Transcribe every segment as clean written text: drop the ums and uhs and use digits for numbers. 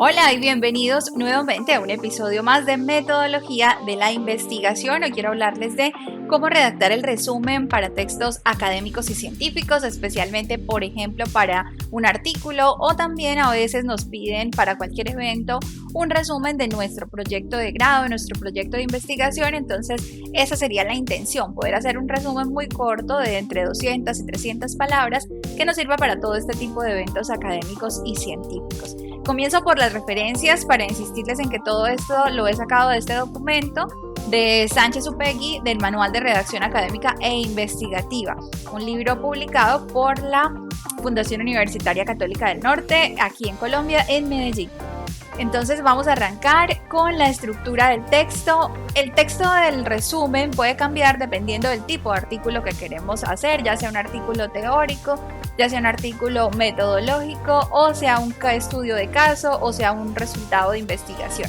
Hola y bienvenidos nuevamente a un episodio más de Metodología de la Investigación. Hoy quiero hablarles de cómo redactar el resumen para textos académicos y científicos, especialmente, por ejemplo, para un artículo, o también a veces nos piden para cualquier evento un resumen de nuestro proyecto de grado, de nuestro proyecto de investigación. Entonces, esa sería la intención, poder hacer un resumen muy corto de entre 200 y 300 palabras que nos sirva para todo este tipo de eventos académicos y científicos. Comienzo por las referencias para insistirles en que todo esto lo he sacado de este documento de Sánchez Upegui, del Manual de Redacción Académica e Investigativa, un libro publicado por la Fundación Universitaria Católica del Norte, aquí en Colombia, en Medellín. Entonces vamos a arrancar con la estructura del texto. El texto del resumen puede cambiar dependiendo del tipo de artículo que queremos hacer, ya sea un artículo teórico, ya sea un artículo metodológico, o sea un estudio de caso, o sea un resultado de investigación.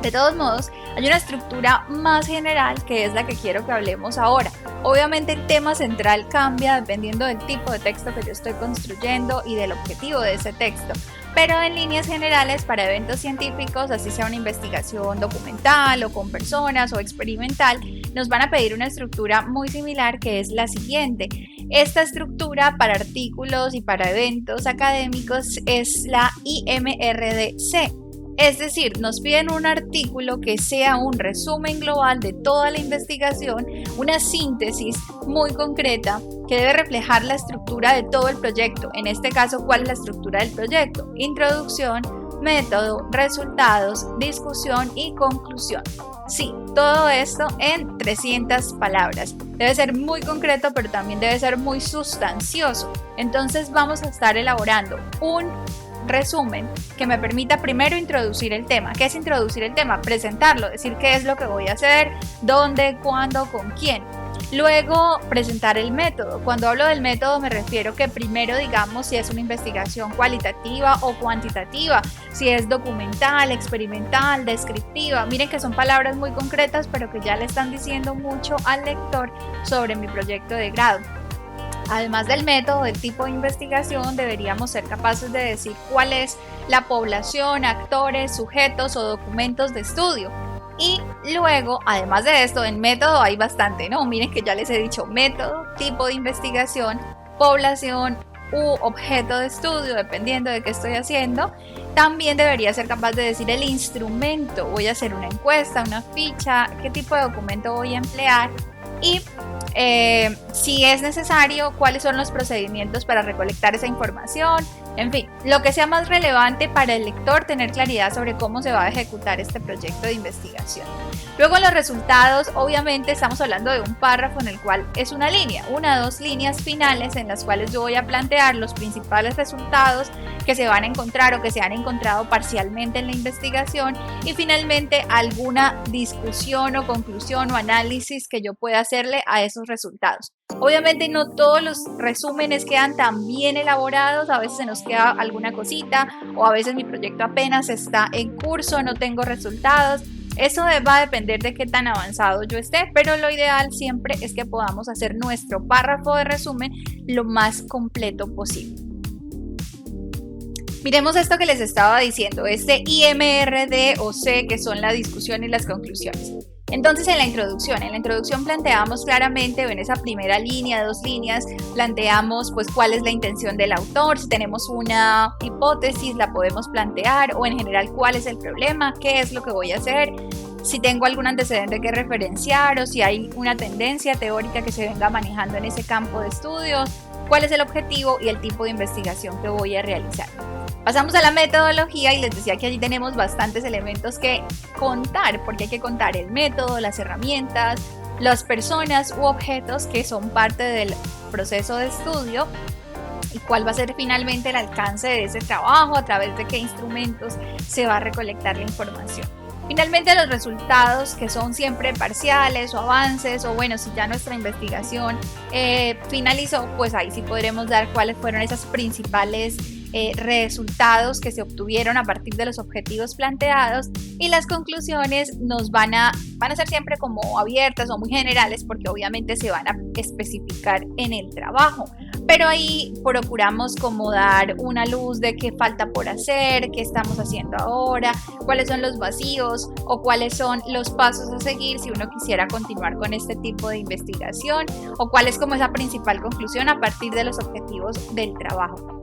De todos modos, hay una estructura más general que es la que quiero que hablemos ahora. Obviamente el tema central cambia dependiendo del tipo de texto que yo estoy construyendo y del objetivo de ese texto. Pero en líneas generales, para eventos científicos, así sea una investigación documental o con personas o experimental, nos van a pedir una estructura muy similar, que es la siguiente. Esta estructura para artículos y para eventos académicos es la IMRD-C. Es decir, nos piden un artículo que sea un resumen global de toda la investigación, una síntesis muy concreta que debe reflejar la estructura de todo el proyecto. En este caso, ¿cuál es la estructura del proyecto? Introducción, método, resultados, discusión y conclusión. Sí, todo esto en 300 palabras. Debe ser muy concreto, pero también debe ser muy sustancioso. Entonces vamos a estar elaborando un resumen que me permita primero introducir el tema. ¿Qué es introducir el tema? Presentarlo, decir qué es lo que voy a hacer, dónde, cuándo, con quién. Luego, presentar el método. Cuando hablo del método me refiero que primero digamos si es una investigación cualitativa o cuantitativa, si es documental, experimental, descriptiva. Miren que son palabras muy concretas, pero que ya le están diciendo mucho al lector sobre mi proyecto de grado. Además del método, del tipo de investigación, deberíamos ser capaces de decir cuál es la población, actores, sujetos o documentos de estudio. Y luego, además de esto, en método hay bastante, ¿no? Miren que ya les he dicho método, tipo de investigación, población u objeto de estudio, dependiendo de qué estoy haciendo. También debería ser capaz de decir el instrumento. Voy a hacer una encuesta, una ficha, qué tipo de documento voy a emplear y si es necesario, cuáles son los procedimientos para recolectar esa información. En fin, lo que sea más relevante para el lector, tener claridad sobre cómo se va a ejecutar este proyecto de investigación. Luego, en los resultados, obviamente estamos hablando de un párrafo en el cual es una línea, una o dos líneas finales en las cuales yo voy a plantear los principales resultados que se van a encontrar o que se han encontrado parcialmente en la investigación, y finalmente alguna discusión o conclusión o análisis que yo pueda hacerle a esos resultados. Obviamente no todos los resúmenes quedan tan bien elaborados, a veces se nos queda alguna cosita, o a veces mi proyecto apenas está en curso, no tengo resultados. Eso va a depender de qué tan avanzado yo esté, pero lo ideal siempre es que podamos hacer nuestro párrafo de resumen lo más completo posible. Miremos esto que les estaba diciendo, este IMRD o C, que son la discusión y las conclusiones. Entonces, en la introducción planteamos claramente, en esa primera línea, dos líneas, planteamos pues cuál es la intención del autor, si tenemos una hipótesis la podemos plantear, o en general cuál es el problema, qué es lo que voy a hacer, si tengo algún antecedente que referenciar o si hay una tendencia teórica que se venga manejando en ese campo de estudios, cuál es el objetivo y el tipo de investigación que voy a realizar. Pasamos a la metodología y les decía que allí tenemos bastantes elementos que contar, porque hay que contar el método, las herramientas, las personas u objetos que son parte del proceso de estudio y cuál va a ser finalmente el alcance de ese trabajo, a través de qué instrumentos se va a recolectar la información. Finalmente, los resultados, que son siempre parciales o avances, o bueno, si ya nuestra investigación finalizó, pues ahí sí podremos dar cuáles fueron esas principales resultados que se obtuvieron a partir de los objetivos planteados, y las conclusiones nos van a ser siempre como abiertas o muy generales, porque obviamente se van a especificar en el trabajo, pero ahí procuramos como dar una luz de qué falta por hacer, qué estamos haciendo ahora, cuáles son los vacíos o cuáles son los pasos a seguir si uno quisiera continuar con este tipo de investigación, o cuál es como esa principal conclusión a partir de los objetivos del trabajo.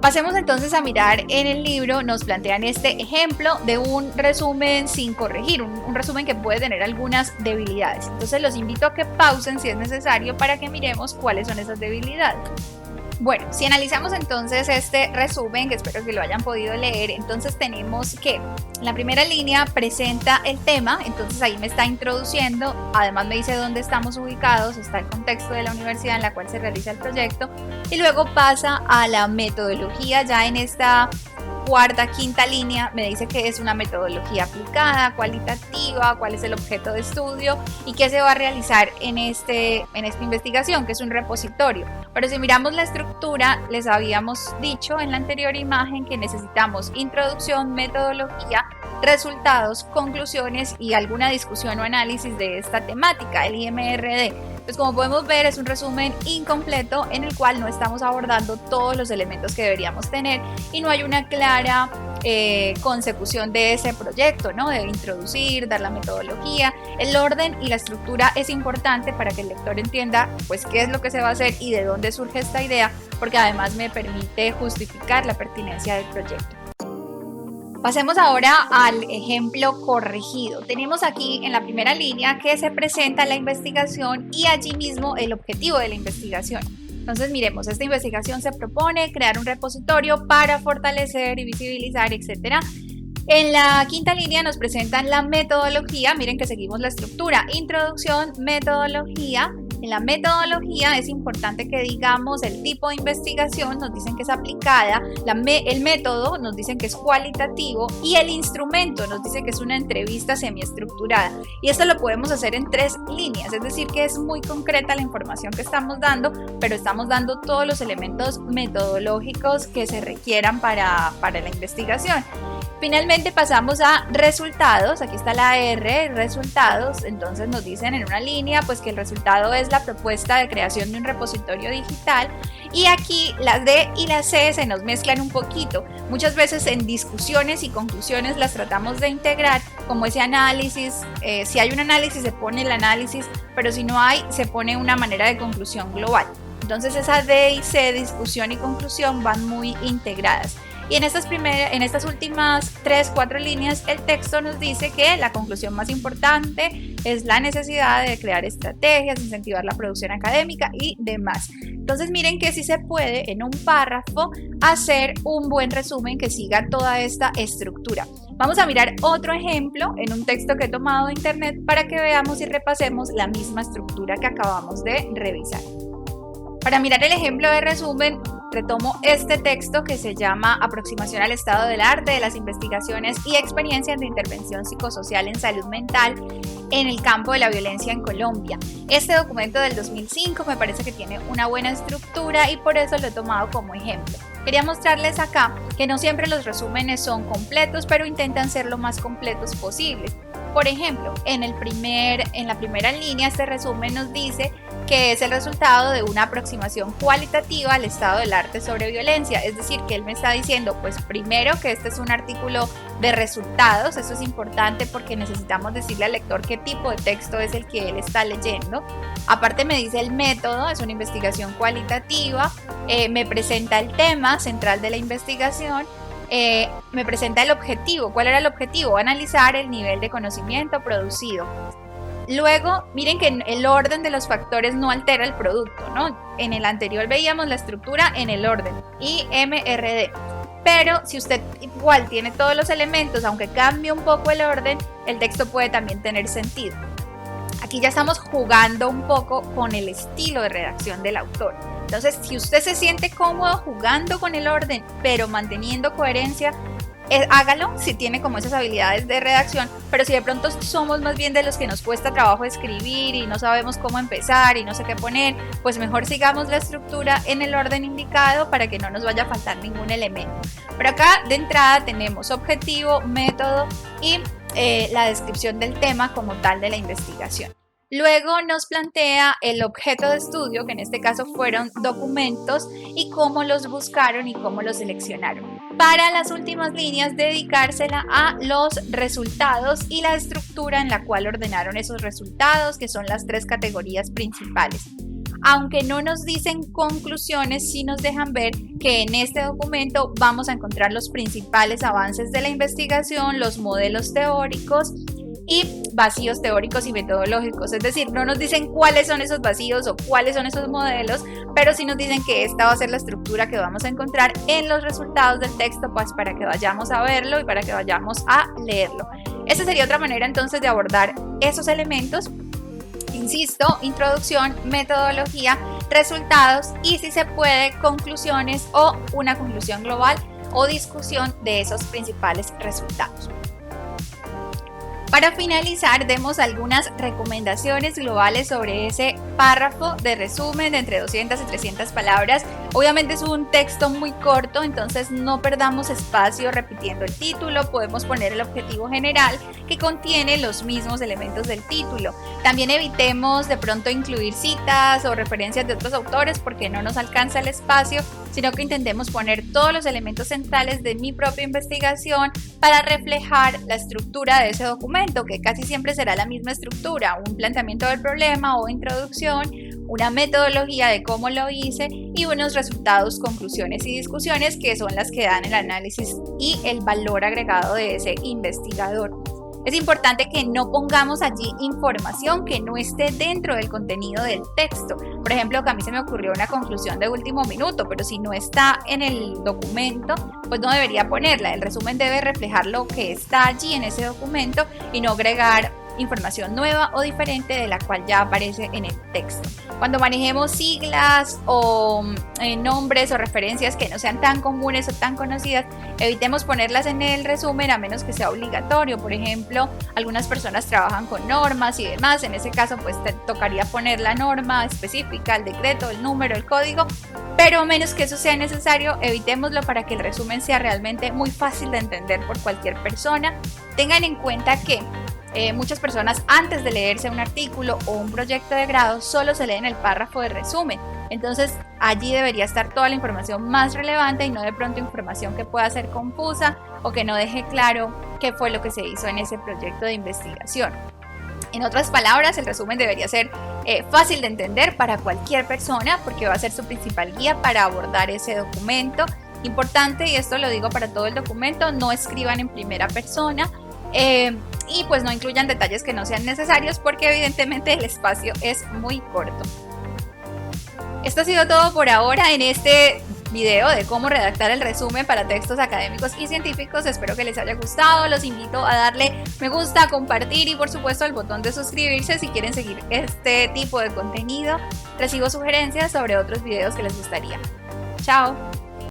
Pasemos entonces a mirar en el libro. Nos plantean este ejemplo de un resumen sin corregir, un resumen que puede tener algunas debilidades. Entonces los invito a que pausen si es necesario para que miremos cuáles son esas debilidades. Bueno, si analizamos entonces este resumen, que espero que lo hayan podido leer, entonces tenemos que la primera línea presenta el tema, entonces ahí me está introduciendo, además me dice dónde estamos ubicados, está el contexto de la universidad en la cual se realiza el proyecto, y luego pasa a la metodología. Ya en esta cuarta, quinta línea me dice que es una metodología aplicada, cualitativa, cuál es el objeto de estudio y qué se va a realizar en esta investigación, que es un repositorio. Pero si miramos la estructura, les habíamos dicho en la anterior imagen que necesitamos introducción, metodología, resultados, conclusiones y alguna discusión o análisis de esta temática, el IMRD. Pues como podemos ver, es un resumen incompleto en el cual no estamos abordando todos los elementos que deberíamos tener y no hay una clara consecución de ese proyecto, ¿no? De introducir, dar la metodología. El orden y la estructura es importante para que el lector entienda pues qué es lo que se va a hacer y de dónde surge esta idea, porque además me permite justificar la pertinencia del proyecto. Pasemos ahora al ejemplo corregido. Tenemos aquí en la primera línea que se presenta la investigación y allí mismo el objetivo de la investigación. Entonces miremos, esta investigación se propone crear un repositorio para fortalecer y visibilizar, etc. En la quinta línea nos presentan la metodología. Miren que seguimos la estructura: introducción, metodología. En la metodología es importante que digamos el tipo de investigación, nos dicen que es aplicada, el método nos dicen que es cualitativo y el instrumento nos dice que es una entrevista semiestructurada. Y esto lo podemos hacer en 3 líneas, es decir que es muy concreta la información que estamos dando, pero estamos dando todos los elementos metodológicos que se requieran para la investigación. Finalmente pasamos a resultados. Aquí está la R, resultados. Entonces nos dicen en una línea pues que el resultado es la propuesta de creación de un repositorio digital, y aquí las D y las C se nos mezclan un poquito. Muchas veces en discusiones y conclusiones las tratamos de integrar como ese análisis. Si hay un análisis se pone el análisis, pero si no hay se pone una manera de conclusión global. Entonces esas D y C, discusión y conclusión, van muy integradas. Y en estas últimas 3-4 líneas el texto nos dice que la conclusión más importante es la necesidad de crear estrategias, incentivar la producción académica y demás. Entonces miren que sí se puede en un párrafo hacer un buen resumen que siga toda esta estructura. Vamos a mirar otro ejemplo en un texto que he tomado de internet para que veamos y repasemos la misma estructura que acabamos de revisar. Para mirar el ejemplo de resumen, retomo este texto que se llama Aproximación al estado del arte de las investigaciones y experiencias de intervención psicosocial en salud mental en el campo de la violencia en Colombia. Este documento del 2005 me parece que tiene una buena estructura y por eso lo he tomado como ejemplo. Quería mostrarles acá que no siempre los resúmenes son completos, pero intentan ser lo más completos posibles. Por ejemplo, en la primera línea este resumen nos dice que es el resultado de una aproximación cualitativa al estado del arte sobre violencia. Es decir, que él me está diciendo, pues primero, que este es un artículo de resultados. Eso es importante porque necesitamos decirle al lector qué tipo de texto es el que él está leyendo. Aparte me dice el método, es una investigación cualitativa. Me presenta el tema central de la investigación. Me presenta el objetivo. ¿Cuál era el objetivo? Analizar el nivel de conocimiento producido. Luego, miren que el orden de los factores no altera el producto, ¿no? En el anterior veíamos la estructura en el orden, IMRD. Pero si usted igual tiene todos los elementos, aunque cambie un poco el orden, el texto puede también tener sentido. Aquí ya estamos jugando un poco con el estilo de redacción del autor. Entonces, si usted se siente cómodo jugando con el orden, pero manteniendo coherencia, hágalo si tiene como esas habilidades de redacción. Pero si de pronto somos más bien de los que nos cuesta trabajo escribir y no sabemos cómo empezar y no sé qué poner, pues mejor sigamos la estructura en el orden indicado para que no nos vaya a faltar ningún elemento. Pero acá de entrada tenemos objetivo, método y la descripción del tema como tal de la investigación. Luego nos plantea el objeto de estudio, que en este caso fueron documentos, y cómo los buscaron y cómo los seleccionaron. Para las últimas líneas, dedicársela a los resultados y la estructura en la cual ordenaron esos resultados, que son las 3 categorías principales. Aunque no nos dicen conclusiones, sí nos dejan ver que en este documento vamos a encontrar los principales avances de la investigación, los modelos teóricos y vacíos teóricos y metodológicos. Es decir, no nos dicen cuáles son esos vacíos o cuáles son esos modelos, pero sí nos dicen que esta va a ser la estructura que vamos a encontrar en los resultados del texto, pues para que vayamos a verlo y para que vayamos a leerlo. Esa sería otra manera entonces de abordar esos elementos. Insisto, introducción, metodología, resultados y, si se puede, conclusiones o una conclusión global o discusión de esos principales resultados. Para finalizar, demos algunas recomendaciones globales sobre ese párrafo de resumen de entre 200 y 300 palabras. Obviamente es un texto muy corto, entonces no perdamos espacio repitiendo el título. Podemos poner el objetivo general que contiene los mismos elementos del título. También evitemos de pronto incluir citas o referencias de otros autores porque no nos alcanza el espacio, sino que intentemos poner todos los elementos centrales de mi propia investigación para reflejar la estructura de ese documento, que casi siempre será la misma estructura: un planteamiento del problema o introducción, una metodología de cómo lo hice y unos resultados, conclusiones y discusiones, que son las que dan el análisis y el valor agregado de ese investigador. Es importante que no pongamos allí información que no esté dentro del contenido del texto. Por ejemplo, que a mí se me ocurrió una conclusión de último minuto, pero si no está en el documento, pues no debería ponerla. El resumen debe reflejar lo que está allí en ese documento y no agregar información nueva o diferente de la cual ya aparece en el texto. Cuando manejemos siglas o nombres o referencias que no sean tan comunes o tan conocidas, evitemos ponerlas en el resumen a menos que sea obligatorio. Por ejemplo, algunas personas trabajan con normas y demás. En ese caso, pues te tocaría poner la norma específica, el decreto, el número, el código, pero a menos que eso sea necesario, evitémoslo para que el resumen sea realmente muy fácil de entender por cualquier persona. Tengan en cuenta que muchas personas, antes de leerse un artículo o un proyecto de grado, solo se leen el párrafo de resumen. Entonces allí debería estar toda la información más relevante y no de pronto información que pueda ser confusa o que no deje claro qué fue lo que se hizo en ese proyecto de investigación. En otras palabras, el resumen debería ser fácil de entender para cualquier persona, porque va a ser su principal guía para abordar ese documento. Importante, y esto lo digo para todo el documento, no escriban en primera persona. Y pues no incluyan detalles que no sean necesarios porque evidentemente el espacio es muy corto. Esto ha sido todo por ahora en este video de cómo redactar el resumen para textos académicos y científicos. Espero que les haya gustado. Los invito a darle me gusta, compartir y por supuesto el botón de suscribirse si quieren seguir este tipo de contenido. Recibo sugerencias sobre otros videos que les gustaría. Chao.